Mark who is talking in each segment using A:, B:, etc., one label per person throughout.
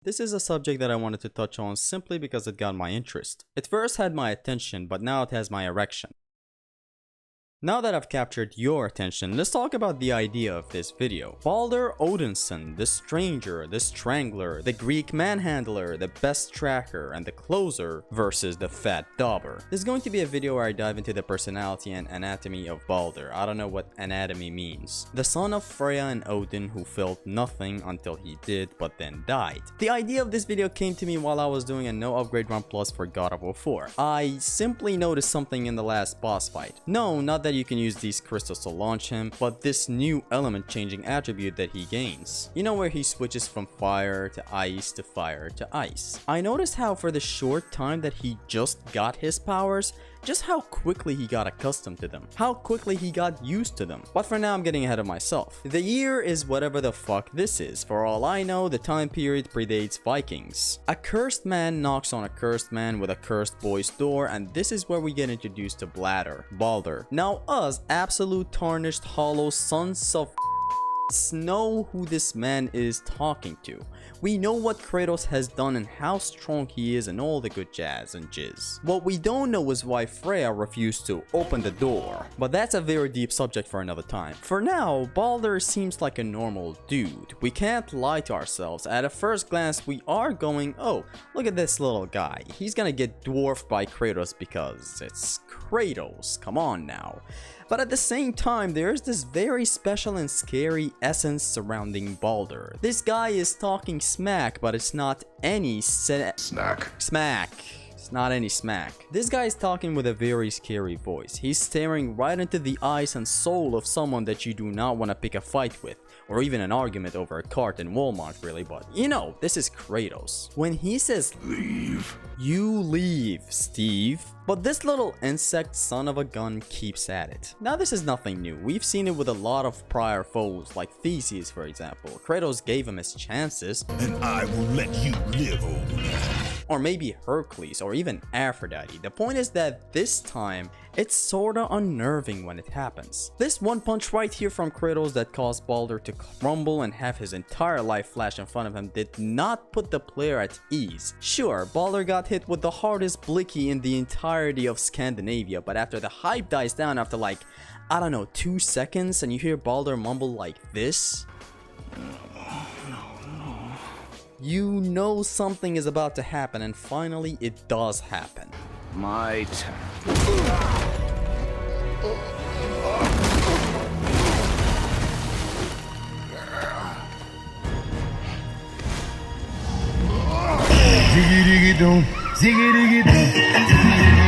A: This is a subject that I wanted to touch on simply because it got my interest. It first had my attention, but now it has my erection. Now that I've captured your attention, let's talk about the idea of this video. Baldur Odinson, the Stranger, the Strangler, the Greek Manhandler, the Best Tracker, and the Closer versus the Fat Dauber. This is going to be a video where I dive into the personality and anatomy of Baldur. I don't know what anatomy means. The son of Freya and Odin who felt nothing until he did, but then died. The idea of this video came to me while I was doing a no upgrade run plus for God of War 4. I simply noticed something in the last boss fight. No, not that you can use these crystals to launch him, but this new element changing attribute that he gains. You know, where he switches from fire to ice to fire to ice. I noticed how for the short time that he just got his powers, just how quickly he got accustomed to them, how quickly he got used to them. But for now, I'm getting ahead of myself. The year is whatever the fuck this is. For all I know, the time period predates Vikings. A cursed man knocks on a cursed man with a cursed boy's door, and this is where we get introduced to Baldur. Now us, absolute tarnished hollow sons of know who this man is talking to. We know what Kratos has done and how strong he is and all the good jazz and jizz. What we don't know is why Freya refused to open the door, but that's a very deep subject for another time. For now, Baldur seems like a normal dude. We can't lie to ourselves. At a first glance, we are going, oh, look at this little guy. He's gonna get dwarfed by Kratos because it's Kratos. Come on now. But at the same time, there's this very special and scary essence surrounding Baldur. This guy is talking smack, but it's not any smack. It's not any smack. This guy is talking with a very scary voice. He's staring right into the eyes and soul of someone that you do not want to pick a fight with, or even an argument over a cart in Walmart, really, but you know, this is Kratos. When he says, leave, you leave, Steve. But this little insect son of a gun keeps at it. Now this is nothing new. We've seen it with a lot of prior foes, like Theseus for example. Kratos gave him his chances.
B: And I will let you live over it.
A: Or maybe Hercules, or even Aphrodite. The point is that this time, it's sorta unnerving when it happens. This one punch right here from Kratos that caused Baldur to crumble and have his entire life flash in front of him did not put the player at ease. Sure, Baldur got hit with the hardest blicky in the entirety of Scandinavia, but after the hype dies down after like, I don't know, 2 seconds, and you hear Baldur mumble like this, you know something is about to happen, and finally it does happen.
C: My turn.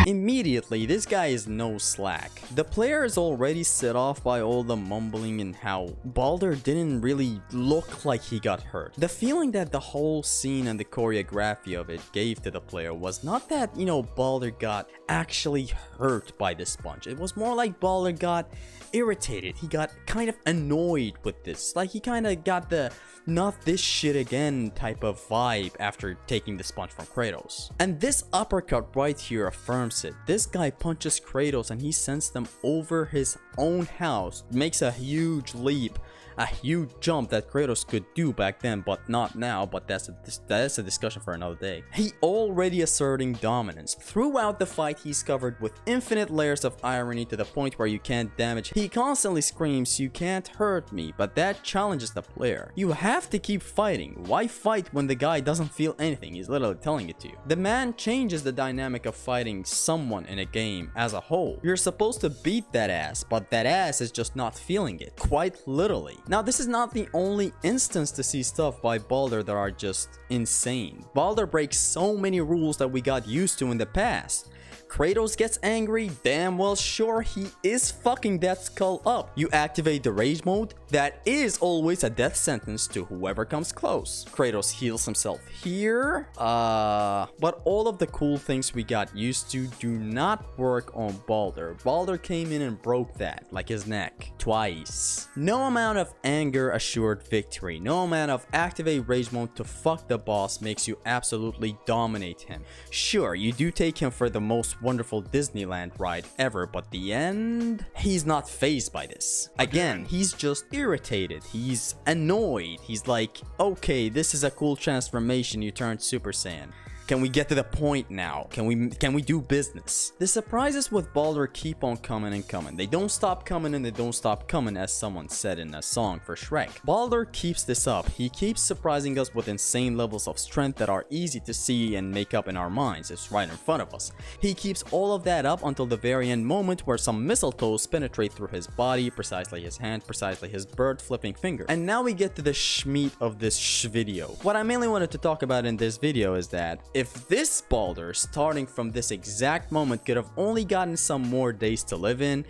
A: Immediately, this guy is no slack. The player is already set off by all the mumbling and how Baldur didn't really look like he got hurt. The feeling that the whole scene and the choreography of it gave to the player was not that, you know, Baldur got actually hurt by this punch. It was more like Baldur got irritated. He got kind of annoyed with this. Like he kind of got the not this shit again type of vibe after taking this punch from Kratos. And this uppercut right here affirms it. This guy punches Kratos and he sends them over his own house. Makes a huge leap, a huge jump that Kratos could do back then, but not now. But that's a discussion for another day. He already asserting dominance. Throughout the fight, he's covered with infinite layers of irony to the point where you can't damage. He constantly screams, "You can't hurt me," but that challenges the player. You have to keep fighting. Why fight when the guy doesn't feel anything? He's literally telling it to you. The man changes the dynamic of fighting someone in a game as a whole. You're supposed to beat that ass, but that ass is just not feeling it, quite literally. Now, this is not the only instance to see stuff by Baldur that are just insane. Baldur breaks so many rules that we got used to in the past. Kratos gets angry, damn well sure he is fucking that skull up. You activate the rage mode, that is always a death sentence to whoever comes close. Kratos heals himself here, but all of the cool things we got used to do not work on Baldur. Baldur came in and broke that, like his neck, twice. No amount of anger assured victory. No amount of activate rage mode to fuck the boss makes you absolutely dominate him. Sure, you do take him for the most most wonderful Disneyland ride ever, but the end, he's not fazed by this. Again, he's just irritated, he's annoyed, he's like, okay, this is a cool transformation, you turned Super Saiyan. Can we get to the point now? Can we do business? The surprises with Baldur keep on coming and coming. They don't stop coming and they don't stop coming, as someone said in a song for Shrek. Baldur keeps this up. He keeps surprising us with insane levels of strength that are easy to see and make up in our minds. It's right in front of us. He keeps all of that up until the very end moment where some mistletoes penetrate through his body, precisely his hand, precisely his bird flipping finger. And now we get to the schmeat of this video. What I mainly wanted to talk about in this video is that if this Baldur, starting from this exact moment, could have only gotten some more days to live in,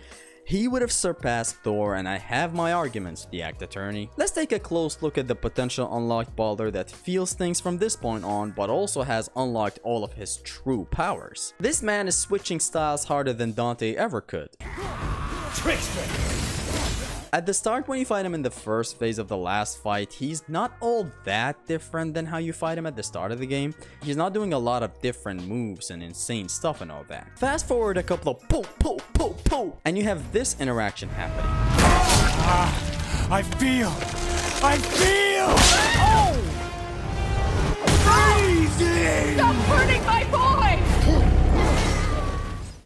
A: he would have surpassed Thor, and I have my arguments, the act attorney. Let's take a close look at the potential unlocked Baldur that feels things from this point on, but also has unlocked all of his true powers. This man is switching styles harder than Dante ever could.
B: Trickster!
A: At the start, when you fight him in the first phase of the last fight, he's not all that different than how you fight him at the start of the game. He's not doing a lot of different moves and insane stuff and all that. Fast forward a couple of po, and you have this interaction happening.
B: I feel! Oh! Freezing!
C: Stop hurting my boy!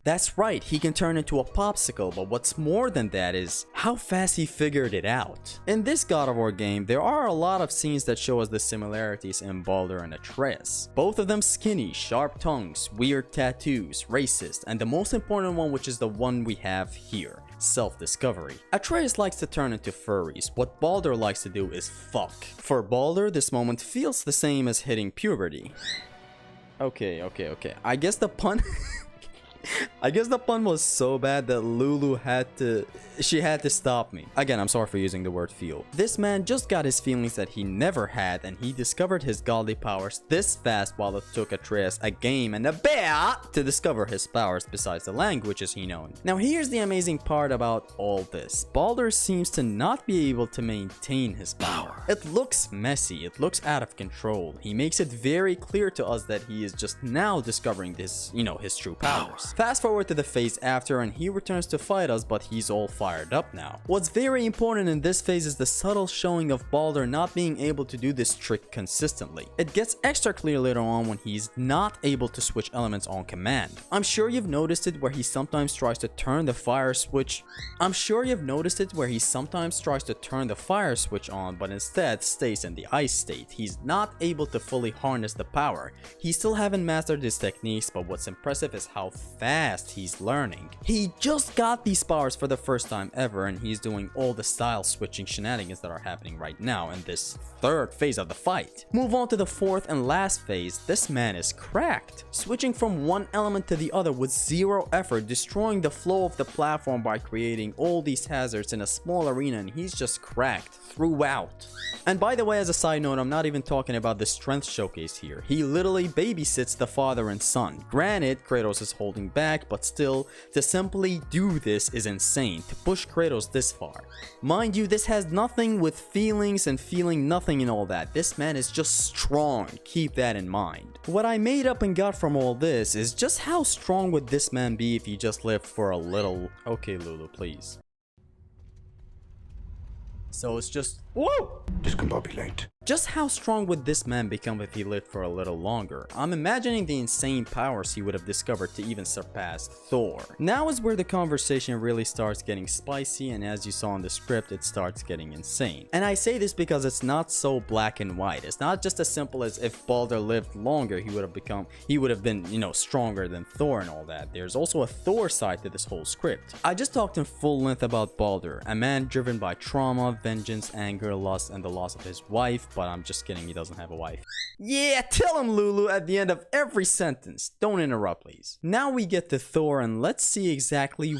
A: That's right, he can turn into a popsicle, but what's more than that is how fast he figured it out. In this God of War game, there are a lot of scenes that show us the similarities in Baldur and Atreus. Both of them skinny, sharp tongues, weird tattoos, racist, and the most important one, which is the one we have here. Self-discovery. Atreus likes to turn into furries. What Baldur likes to do is fuck. For Baldur, this moment feels the same as hitting puberty. Okay. I guess the pun... I guess the pun was so bad that Lulu had to stop me. Again, I'm sorry for using the word feel. This man just got his feelings that he never had, and he discovered his godly powers this fast while it took Atreus a game and a bit to discover his powers besides the languages he known. Now here's the amazing part about all this. Baldur seems to not be able to maintain his power. It looks messy, it looks out of control. He makes it very clear to us that he is just now discovering this, his true powers. Fast forward to the phase after and he returns to fight us, but he's all fired up now. What's very important in this phase is the subtle showing of Baldur not being able to do this trick consistently. It gets extra clear later on when he's not able to switch elements on command. I'm sure you've noticed it where he sometimes tries to turn the fire switch on, but instead stays in the ice state. He's not able to fully harness the power. He still haven't mastered his techniques, but what's impressive is how fast he's learning. He just got these powers for the first time ever, and he's doing all the style switching shenanigans that are happening right now in this third phase of the fight. Move on to the fourth and last phase. This man is cracked, switching from one element to the other with zero effort, destroying the flow of the platform by creating all these hazards in a small arena, and he's just cracked throughout. And by the way, as a side note, I'm not even talking about the strength showcase here. He literally babysits the father and son. Granted, Kratos is holding back, but still, to simply do this is insane, to push Kratos this far. Mind you, this has nothing with feelings and feeling nothing and all that. This man is just strong, keep that in mind. What I made up and got from all this is just how strong would this man be if he just lived for a little... Okay, Lulu, please. So it's just... Whoa!
B: Discombobulate.
A: Just how strong would this man become if he lived for a little longer? I'm imagining the insane powers he would have discovered to even surpass Thor. Now is where the conversation really starts getting spicy, and as you saw in the script, it starts getting insane. And I say this because it's not so black and white. It's not just as simple as if Baldur lived longer, he would have been, stronger than Thor and all that. There's also a Thor side to this whole script. I just talked in full length about Baldur, a man driven by trauma, vengeance, anger, lust, and the loss of his wife, but I'm just kidding, he doesn't have a wife. Yeah, tell him, Lulu, at the end of every sentence. Don't interrupt, please. Now we get to Thor, and let's see exactly...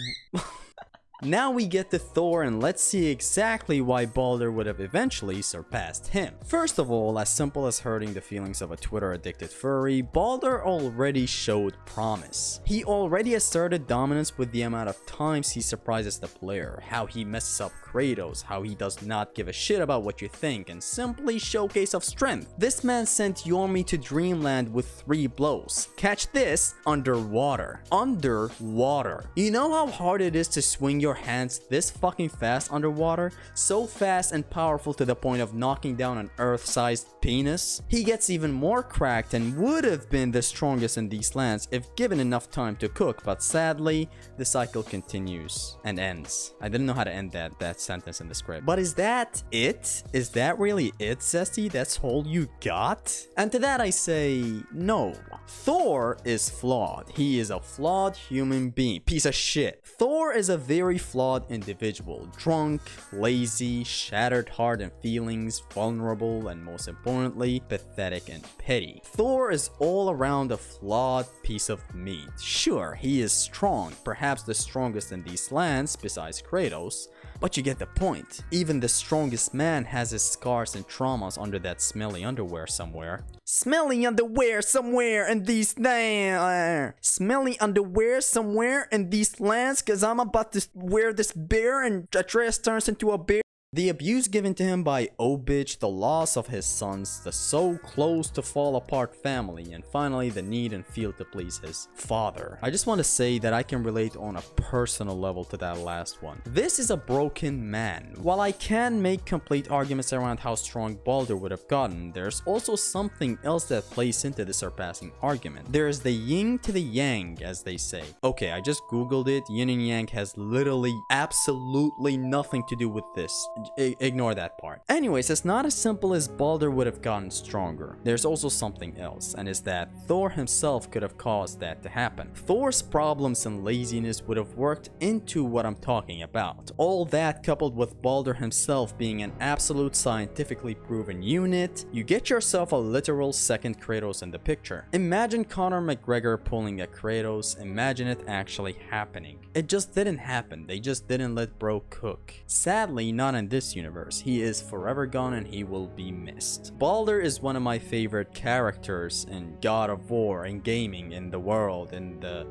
A: Now we get to Thor, and let's see exactly why Baldur would have eventually surpassed him. First of all, as simple as hurting the feelings of a Twitter-addicted furry, Baldur already showed promise. He already asserted dominance with the amount of times he surprises the player, how he messes up Kratos, how he does not give a shit about what you think, and simply showcase of strength. This man sent Yormi to Dreamland with 3 blows. Catch this, underwater. Underwater. You know how hard it is to swing your hands this fucking fast underwater? So fast and powerful to the point of knocking down an Earth-sized penis? He gets even more cracked and would have been the strongest in these lands if given enough time to cook, but sadly, the cycle continues and ends. I didn't know how to end that sentence in the script. But is that it? Is that really it, Zesty? That's all you got? And to that I say, no. Thor is flawed. He is a flawed human being. Piece of shit. Thor is a very flawed individual. Drunk, lazy, shattered heart and feelings, vulnerable, and most importantly, pathetic and petty. Thor is all around a flawed piece of meat. Sure, he is strong, perhaps the strongest in these lands besides Kratos, but you get the point. Even the strongest man has his scars and traumas under that smelly underwear somewhere. Smelly underwear somewhere in these lands. Smelly underwear somewhere in these lands, cause I'm about to wear this bear and Atreus turns into a bear. The abuse given to him by Obitch, the loss of his sons, the so close to fall apart family, and finally the need and feel to please his father. I just want to say that I can relate on a personal level to that last one. This is a broken man. While I can make complete arguments around how strong Baldur would have gotten, there's also something else that plays into the surpassing argument. There is the yin to the yang, as they say. Okay, I just googled it. Yin and yang has literally absolutely nothing to do with this. Ignore that part. Anyways, it's not as simple as Baldur would have gotten stronger. There's also something else, and is that Thor himself could have caused that to happen. Thor's problems and laziness would have worked into what I'm talking about. All that coupled with Baldur himself being an absolute scientifically proven unit, you get yourself a literal second Kratos in the picture. Imagine Conor McGregor pulling a Kratos, imagine it actually happening. It just didn't happen, they just didn't let bro cook. Sadly, not in this universe. He is forever gone and he will be missed. Baldur is one of my favorite characters in God of War, in gaming, in the world, in the...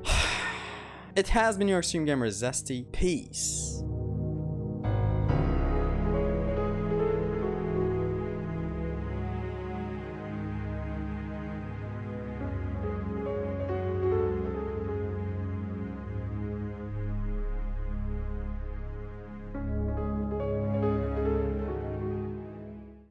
A: It has been your Extreme Gamer Zesty. Peace.